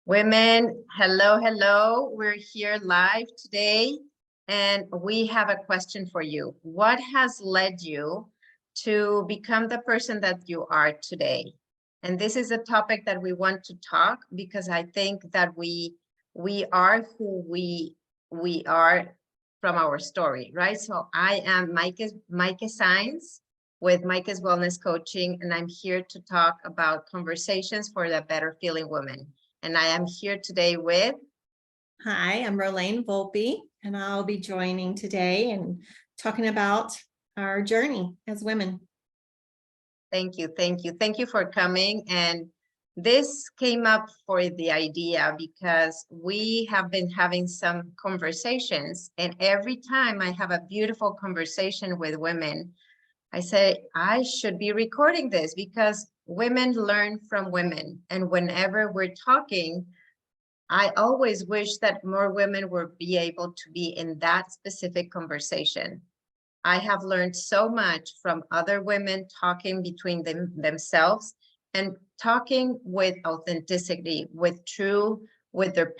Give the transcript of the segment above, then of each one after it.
Women, hello, hello. We're here live today, and we have a question for you. What has led you to become the person that you are today? And this is a topic that we want to talk because I think that we are who we are from our story, right? So I am Maaike Science with Maaike's Wellness Coaching, and I'm here to talk about conversations for the better feeling woman. And I am here today with... Hi, I'm Rolayne Volpe, and I'll be joining today and talking about our journey as women. Thank you, thank you. Thank you for coming. And this came up for the idea because we have been having some conversations, and every time I have a beautiful conversation with women, I say, I should be recording this because women learn from women. And whenever we're talking, I always wish that more women would be able to be in that specific conversation. I have learned so much from other women talking between themselves and talking with authenticity, with their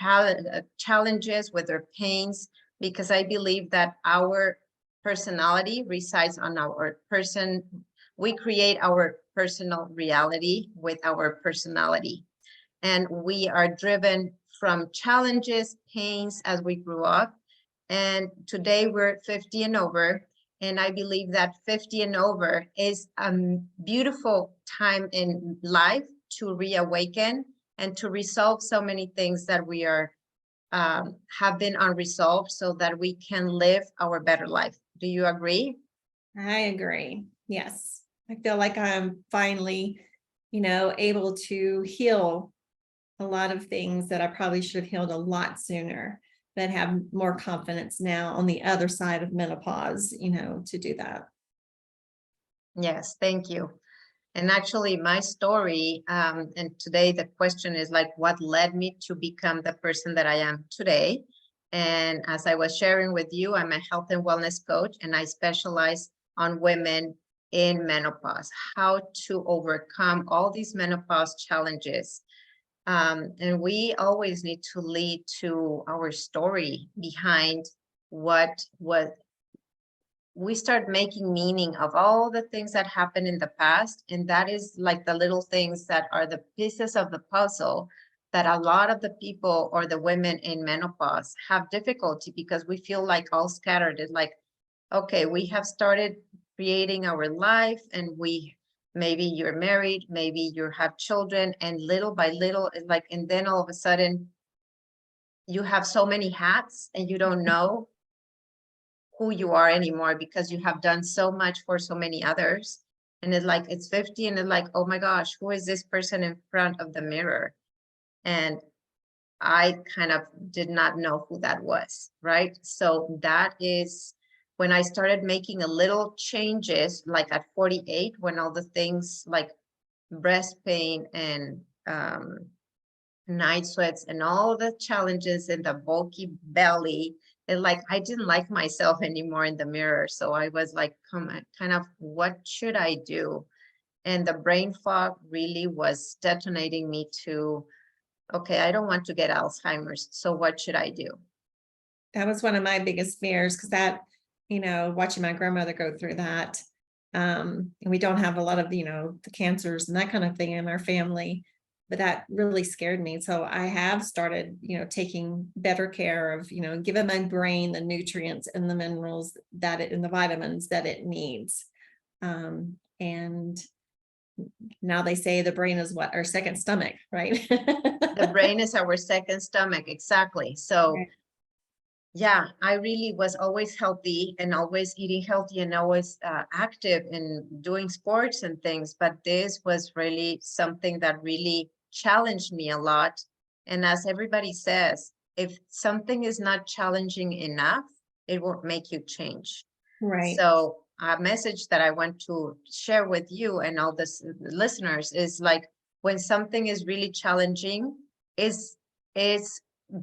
challenges, with their pains, because I believe that our personality resides on our person. We create our personal reality with our personality. And we are driven from challenges, pains as we grew up. And today we're 50 and over. And I believe that 50 and over is a beautiful time in life to reawaken and to resolve so many things that we are have been unresolved so that we can live our better life. Do you agree? I agree. Yes. I feel like I'm finally, able to heal a lot of things that I probably should have healed a lot sooner, but have more confidence now on the other side of menopause, to do that. Yes, thank you. And actually my story, and today the question is like, what led me to become the person that I am today? And as I was sharing with you, I'm a health and wellness coach, and I specialize on women in menopause, how to overcome all these menopause challenges. And we always need to lead to our story behind what we start making meaning of all the things that happened in the past. And that is like the little things that are the pieces of the puzzle that a lot of the people or the women in menopause have difficulty because we feel like all scattered. It's like, okay, we have started creating our life, and maybe you're married, maybe you have children, and little by little, it's like, and then all of a sudden you have so many hats and you don't know who you are anymore because you have done so much for so many others. And it's like, it's 50 and it's like, oh my gosh, who is this person in front of the mirror? And I kind of did not know who that was, right? So that is when I started making a little changes, like at 48, when all the things like breast pain and night sweats and all the challenges and the bulky belly, and like I didn't like myself anymore in the mirror. So I was like, kind of, what should I do? And the brain fog really was detonating me to, okay, I don't want to get Alzheimer's. So what should I do? That was one of my biggest fears, because that, watching my grandmother go through that, and we don't have a lot of, the cancers and that kind of thing in our family, but that really scared me. So I have started, taking better care of, giving my brain the nutrients and the minerals and the vitamins that it needs. And now they say the brain is what, our second stomach, right? The brain is our second stomach. Exactly. So right. Yeah, I really was always healthy and always eating healthy and always active in doing sports and things. But this was really something that really challenged me a lot. And as everybody says, if something is not challenging enough, it won't make you change. Right. So a message that I want to share with you and all the listeners is like, when something is really challenging, is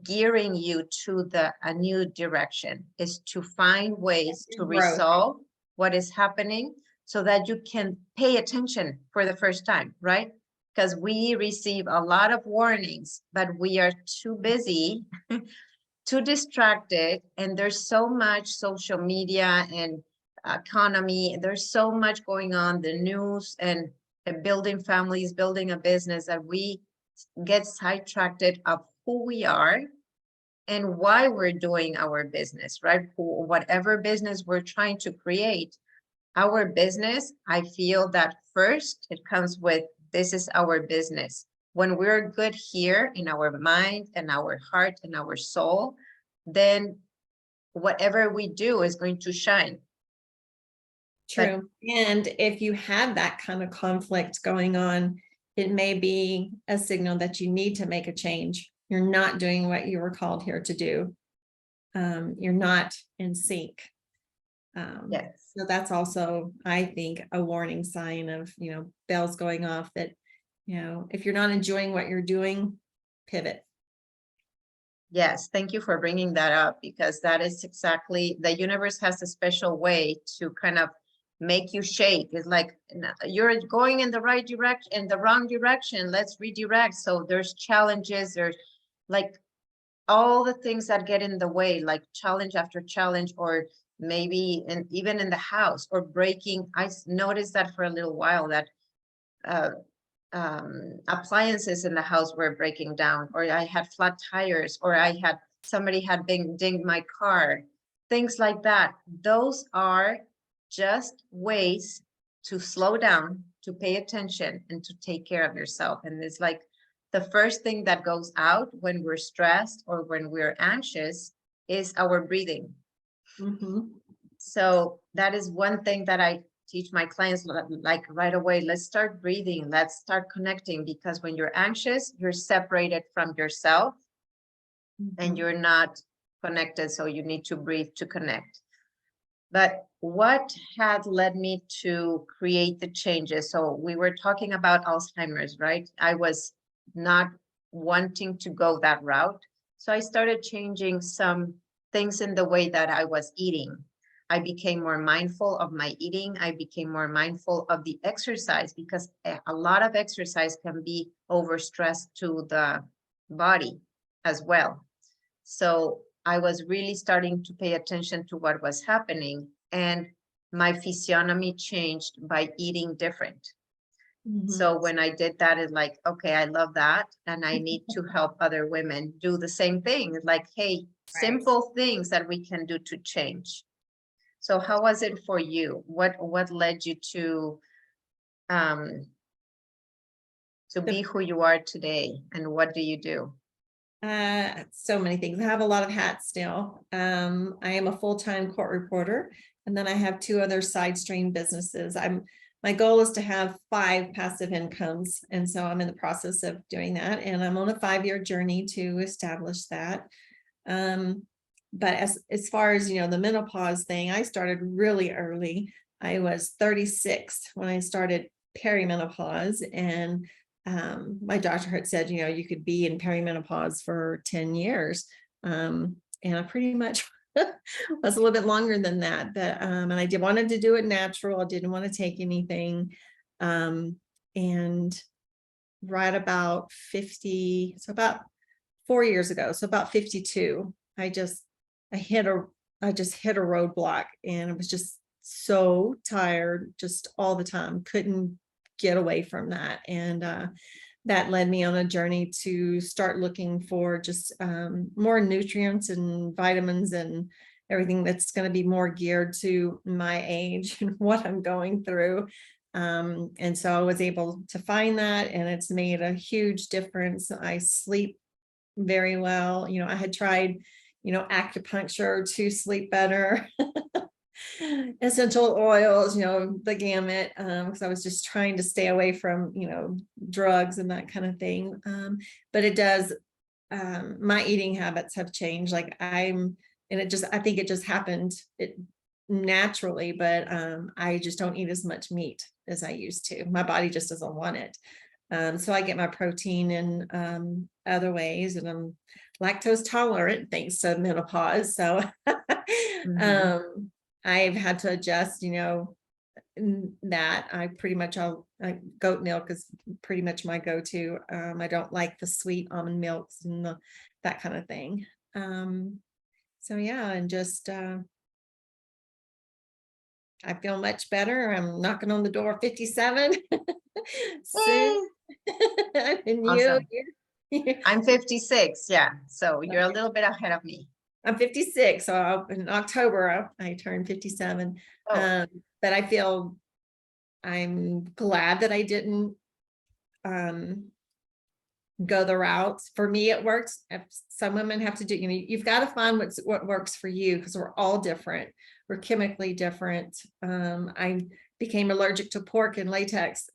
gearing you to a new direction, is to find ways to resolve what is happening so that you can pay attention for the first time, right? because we receive a lot of warnings, but we are too busy, too distracted, and there's so much social media and economy. There's so much going on, the news and building families, building a business, that we get sidetracked of who we are and why we're doing our business, right? Whatever business we're trying to create, our business, I feel that first it comes with, this is our business. When we're good here in our mind and our heart and our soul, then whatever we do is going to shine. True. And if you have that kind of conflict going on, it may be a signal that you need to make a change. You're not doing what you were called here to do. You're not in sync. Yes. So that's also, I think, a warning sign of, bells going off that, if you're not enjoying what you're doing, pivot. Yes, thank you for bringing that up, because that is exactly, the universe has a special way to kind of make you shake. It's like, you're going in the right direction, in the wrong direction, let's redirect. So there's challenges, there's like all the things that get in the way, like challenge after challenge, or maybe even in the house, or breaking. I noticed that for a little while, that appliances in the house were breaking down, or I had flat tires, or somebody had dinged my car, things like that. Those are just ways to slow down, to pay attention, and to take care of yourself. And it's like the first thing that goes out when we're stressed or when we're anxious is our breathing. So that is one thing that I teach my clients, like right away, let's start breathing, let's start connecting, because when you're anxious, you're separated from yourself and you're not connected. So you need to breathe to connect. But what had led me to create the changes? So we were talking about Alzheimer's, right? I was not wanting to go that route. So I started changing some things in the way that I was eating. I became more mindful of my eating. I became more mindful of the exercise, because a lot of exercise can be overstressed to the body as well. So I was really starting to pay attention to what was happening, and my physiognomy changed by eating different. So when I did that, it's like, okay, I love that. And I need to help other women do the same thing. Like, hey, simple things that we can do to change. So how was it for you? What led you to be who you are today, and what do you do? So many things. I have a lot of hats still. I am a full-time court reporter, and then I have 2 other side stream businesses. My goal is to have 5 passive incomes, and so I'm in the process of doing that, and I'm on a 5-year journey to establish that. But as far as, the menopause thing, I started really early. I was 36 when I started perimenopause, and my doctor had said, you could be in perimenopause for 10 years. And I pretty much was a little bit longer than that, but, and I wanted to do it natural. I didn't want to take anything. And right about 50, so about 4 years ago, so about 52, I just hit a roadblock, and I was just so tired, just all the time, couldn't get away from that. And that led me on a journey to start looking for just more nutrients and vitamins and everything that's going to be more geared to my age and what I'm going through. And so I was able to find that, and it's made a huge difference. I sleep very well. I had tried, acupuncture to sleep better. Essential oils, the gamut, because I was just trying to stay away from, drugs and that kind of thing. But it does, my eating habits have changed. Like I think it just happened naturally, but I just don't eat as much meat as I used to. My body just doesn't want it. So I get my protein in other ways, and I'm lactose tolerant thanks to menopause. So I've had to adjust, that I pretty much, goat milk is pretty much my go-to. I don't like the sweet almond milks and that kind of thing. So yeah, and just, I feel much better. I'm knocking on the door of 57 soon. Yay! And Awesome. you, I'm 56. Yeah. So you're a little bit ahead of me. I'm 56, so in October I turned 57. Oh, But I feel I'm glad that I didn't go the route. For me, it works. If some women have to do, you've got to find what works for you, because we're all different. We're chemically different. I became allergic to pork and latex,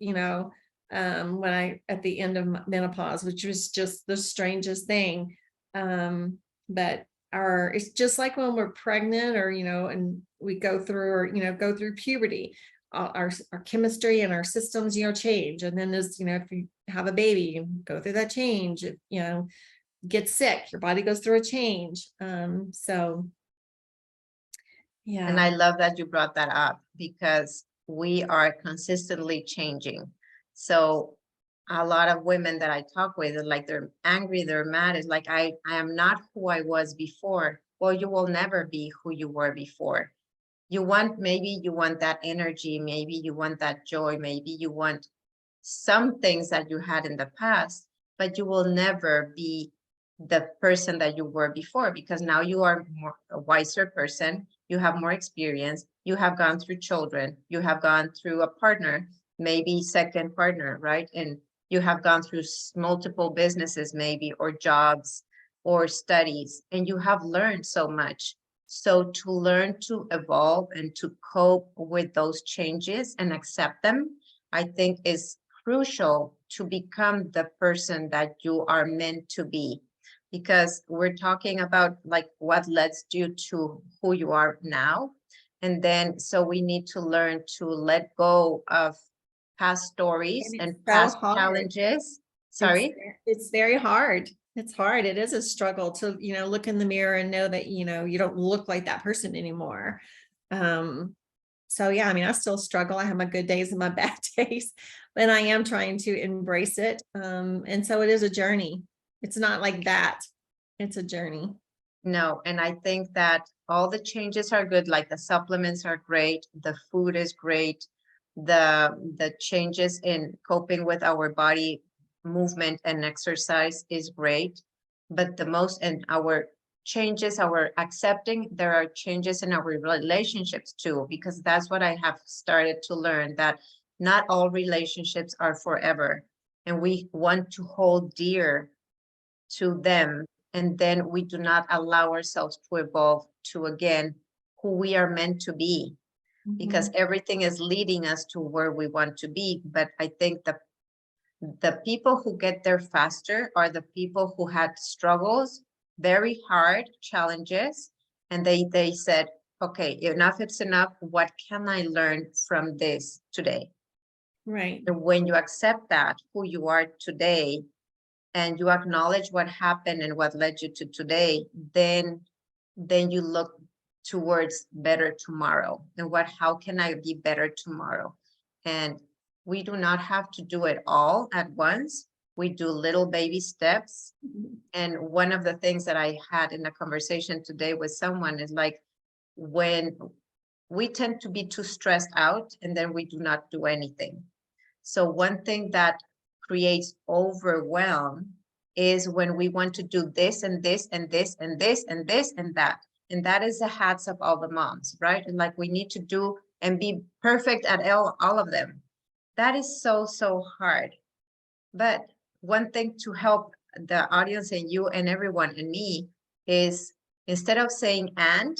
at the end of menopause, which was just the strangest thing. But it's just like when we're pregnant, or and we go through puberty. Our chemistry and our systems, change. And then there's, if you have a baby, you go through that change, get sick, your body goes through a change. So yeah. and I love that you brought that up, because we are consistently changing. So a lot of women that I talk with are like, they're angry, they're mad. It's like, I am not who I was before. Well, you will never be who you were before. Maybe you want that energy, maybe you want that joy, maybe you want some things that you had in the past, but you will never be the person that you were before, because now you are a wiser person, you have more experience, you have gone through children, you have gone through a partner, maybe second partner, right? And you have gone through multiple businesses, maybe, or jobs or studies, and you have learned so much. So to learn to evolve and to cope with those changes and accept them, I think is crucial to become the person that you are meant to be. Because we're talking about like what led you to who you are now. And then, so we need to learn to let go of past stories And and it's so past hard. challenges. It's Sorry. it's very hard. It's hard. It is a struggle to, look in the mirror and know that, you don't look like that person anymore. So yeah, I mean, I still struggle. I have my good days and my bad days, but I am trying to embrace it. And so it is a journey. It's not like that. It's a journey. No, and I think that all the changes are good, like the supplements are great, the food is great, the changes in coping with our body movement and exercise is great. But the most, and our changes, our accepting, there are changes in our relationships too, because that's what I have started to learn, that not all relationships are forever. And we want to hold dear to them, and then we do not allow ourselves to evolve to, again, who we are meant to be, because everything is leading us to where we want to be. But I think the people who get there faster are the people who had struggles, very hard challenges, and they said, okay, enough is enough. What can I learn from this today? Right. And when you accept that, who you are today, and you acknowledge what happened and what led you to today, then you look towards better tomorrow, and how can I be better tomorrow? And we do not have to do it all at once. We do little baby steps. And one of the things that I had in a conversation today with someone is like, when we tend to be too stressed out and then we do not do anything. So one thing that creates overwhelm is when we want to do this and this and this and this and this and that. And that is the hats of all the moms, right? And like, we need to do and be perfect at all of them. That is so, so hard. But one thing to help the audience and you and everyone and me is, instead of saying and,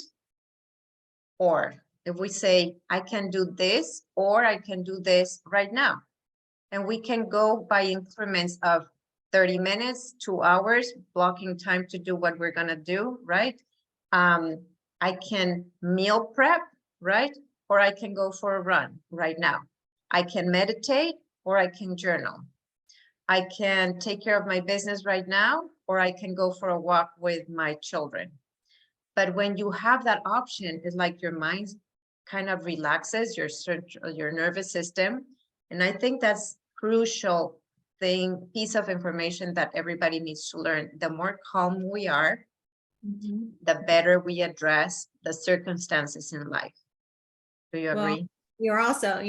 or, if we say, I can do this, or I can do this right now. And we can go by increments of 30 minutes, 2 hours, blocking time to do what we're gonna do, right? I can meal prep, right? Or I can go for a run right now. I can meditate, or I can journal. I can take care of my business right now, or I can go for a walk with my children. But when you have that option, it's like your mind kind of relaxes your nervous system. And I think that's crucial piece of information that everybody needs to learn. The more calm we are, the better we address the circumstances in life. Do you Well, agree? you're also,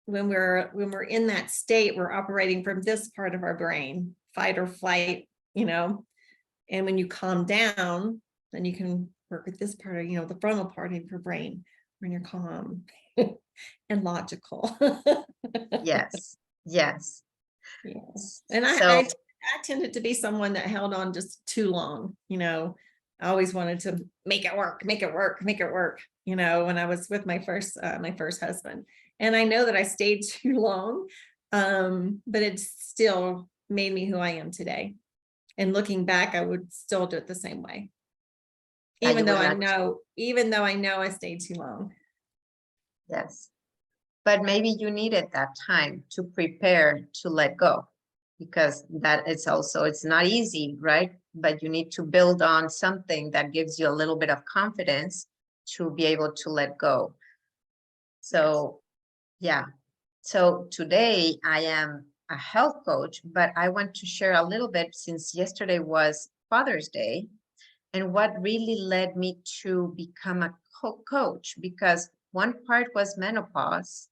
when we're in that state, we're operating from this part of our brain, fight or flight, and when you calm down, then you can work with this part of, the frontal part of your brain when you're calm and logical. Yes, yes. Yes. And So I tended to be someone that held on just too long, I always wanted to make it work, make it work, make it work, when I was with my first husband. And I know that I stayed too long, but it still made me who I am today. And looking back, I would still do it the same way. Even though I know I stayed too long. Yes. But maybe you needed that time to prepare to let go, because it's not easy, right? But you need to build on something that gives you a little bit of confidence to be able to let go. So, yeah. So today I am a health coach, but I want to share a little bit, since yesterday was Father's Day, and what really led me to become a coach, because one part was menopause,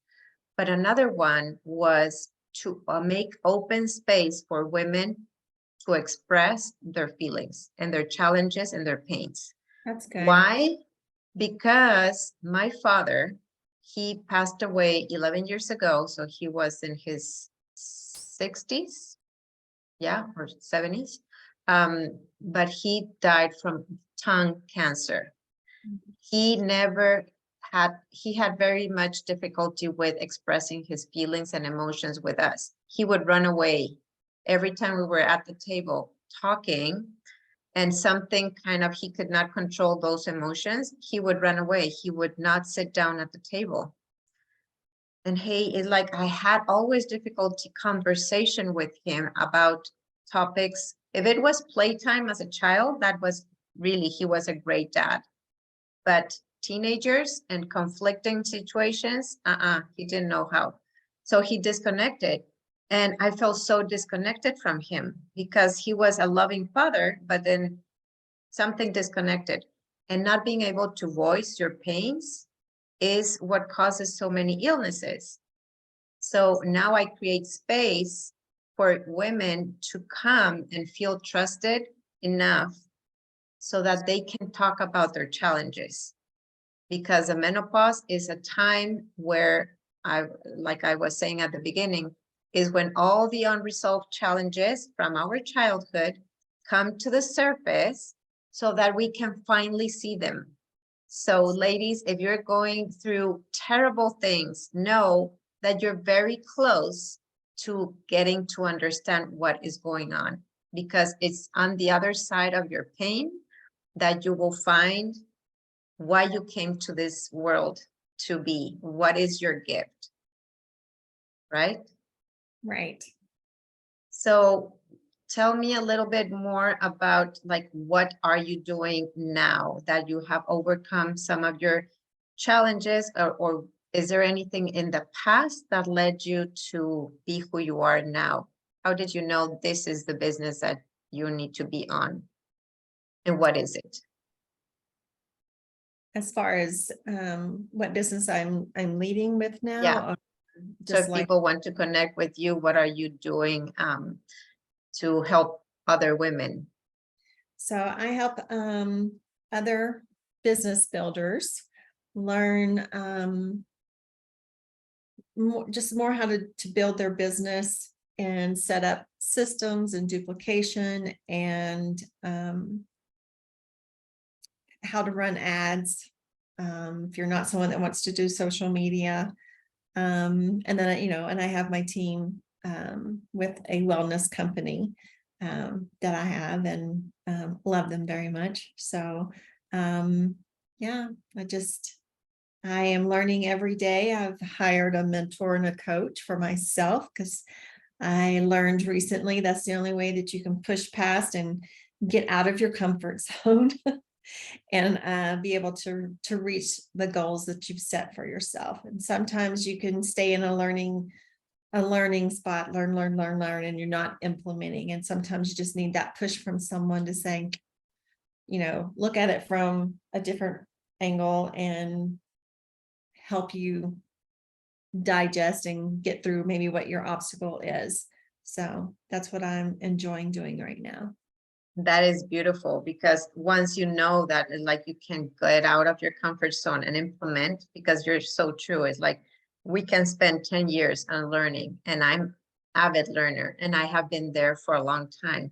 but another one was to make open space for women to express their feelings and their challenges and their pains. That's good. Why? Because my father, he passed away 11 years ago. So he was in his 60s, or 70s. But he died from tongue cancer. He had very much difficulty with expressing his feelings and emotions with us. He would run away every time we were at the table talking, and something he could not control those emotions. He would run away. He would not sit down at the table. And it's like I had always difficulty conversation with him about topics. If it was playtime as a child, he was a great dad. But teenagers and conflicting situations, he didn't know how. So he disconnected. And I felt so disconnected from him, because he was a loving father, but then something disconnected. And not being able to voice your pains is what causes so many illnesses. So now I create space for women to come and feel trusted enough so that they can talk about their challenges. Because the menopause is a time where, like I was saying at the beginning, is when all the unresolved challenges from our childhood come to the surface so that we can finally see them. So ladies, if you're going through terrible things, know that you're very close to getting to understand what is going on, because it's on the other side of your pain that you will find why you came to this world to be. What is your gift? Right? Right. So tell me a little bit more about what are you doing now that you have overcome some of your challenges, or is there anything in the past that led you to be who you are now? How did you know this is the business that you need to be on? And what is it? As far as what business I'm leading with now. Yeah. So if people want to connect with you, what are you doing to help other women? So I help other business builders learn more how to build their business and set up systems and duplication, and how to run ads if you're not someone that wants to do social media. And then, and I have my team with a wellness company that I have, and love them very much. So yeah, I am learning every day. I've hired a mentor and a coach for myself, because I learned recently that's the only way that you can push past and get out of your comfort zone. and be able to reach the goals that you've set for yourself. And sometimes you can stay in a learning spot, learn, and you're not implementing. And sometimes you just need that push from someone to say, look at it from a different angle and help you digest and get through maybe what your obstacle is. So that's what I'm enjoying doing right now. That is beautiful, because once you know that, it's like you can get out of your comfort zone and implement, because you're so true. It's like we can spend 10 years on learning, and I'm avid learner and I have been there for a long time.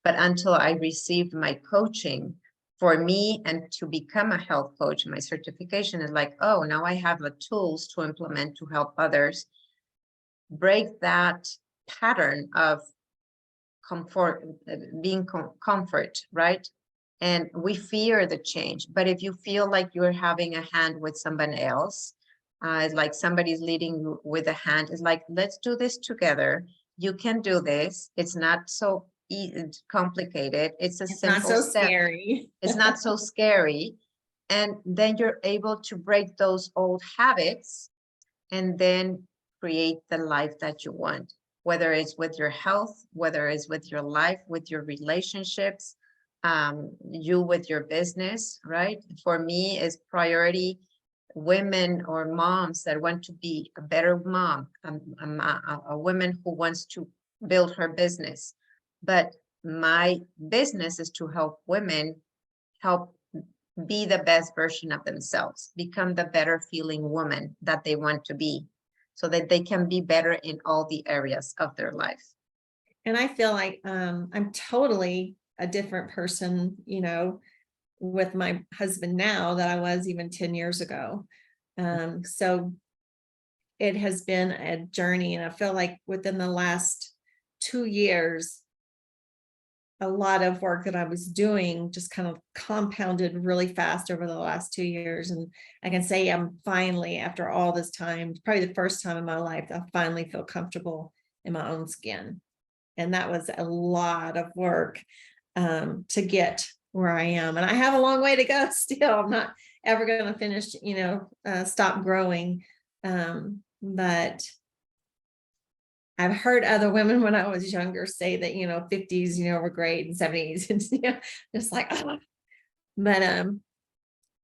But until I received my coaching for me and to become a health coach, my certification is like, oh, now I have the tools to implement to help others break that pattern of comfort, comfort, right? And we fear the change. But if you feel like you're having a hand with someone else, it's like somebody's leading you with a hand, it's like, let's do this together. You can do this. It's not so complicated. It's a simple not so step. Scary. It's not so scary. And then you're able to break those old habits and then create the life that you want, whether it's with your health, whether it's with your life, with your relationships, you with your business, right? For me, is priority women or moms that want to be a better mom, a woman who wants to build her business. But my business is to help women help be the best version of themselves, become the better feeling woman that they want to be, so that they can be better in all the areas of their life. And I feel like I'm totally a different person, with my husband now that I was even 10 years ago. So it has been a journey, and I feel like within the last 2 years, a lot of work that I was doing just kind of compounded really fast over the last 2 years. And I can say I'm finally, after all this time, probably the first time in my life, I finally feel comfortable in my own skin. And that was a lot of work to get where I am. And I have a long way to go still. I'm not ever going to finish, stop growing. But I've heard other women when I was younger say that, 50s, were great, and 70s, and, just like, oh. But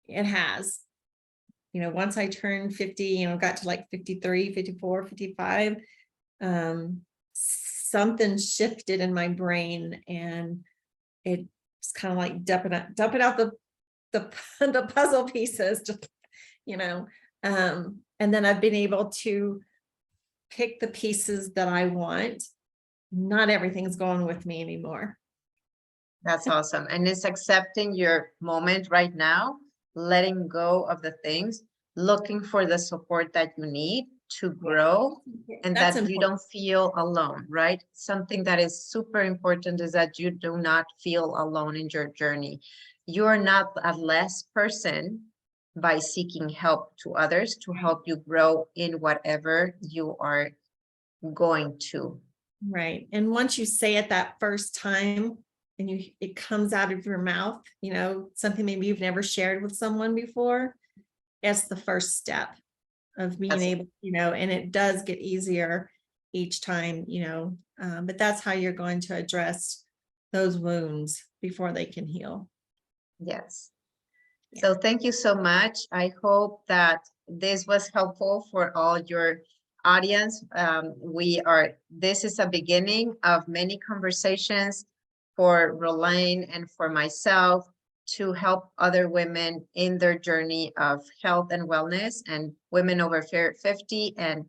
it has, once I turned 50, got to like 53, 54, 55, something shifted in my brain, and it's kind of like dumping out the puzzle pieces, just, and then I've been able to pick the pieces that I want. Not everything's going with me anymore. That's awesome. And it's accepting your moment right now, letting go of the things, looking for the support that you need to grow, and That's that you don't feel alone, right? Something that is super important is that you do not feel alone in your journey. You're not a less person by seeking help to others to help you grow in whatever you are going to. Right. And once you say it that first time, and it comes out of your mouth, something maybe you've never shared with someone before, that's the first step of being able, and it does get easier each time, but that's how you're going to address those wounds before they can heal. Yes. So thank you so much. I hope that this was helpful for all your audience. This is a beginning of many conversations for Rolayne and for myself to help other women in their journey of health and wellness, and women over 50, and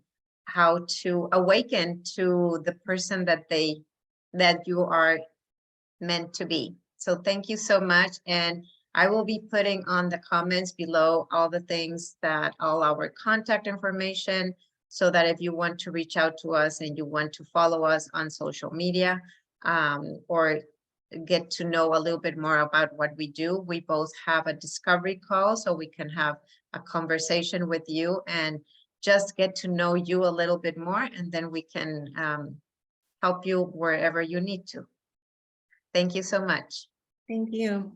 how to awaken to the person that you are meant to be. So thank you so much. And I will be putting on the comments below all the things all our contact information, so that if you want to reach out to us and you want to follow us on social media, or get to know a little bit more about what we do, we both have a discovery call, so we can have a conversation with you and just get to know you a little bit more, and then we can help you wherever you need to. Thank you so much. Thank you.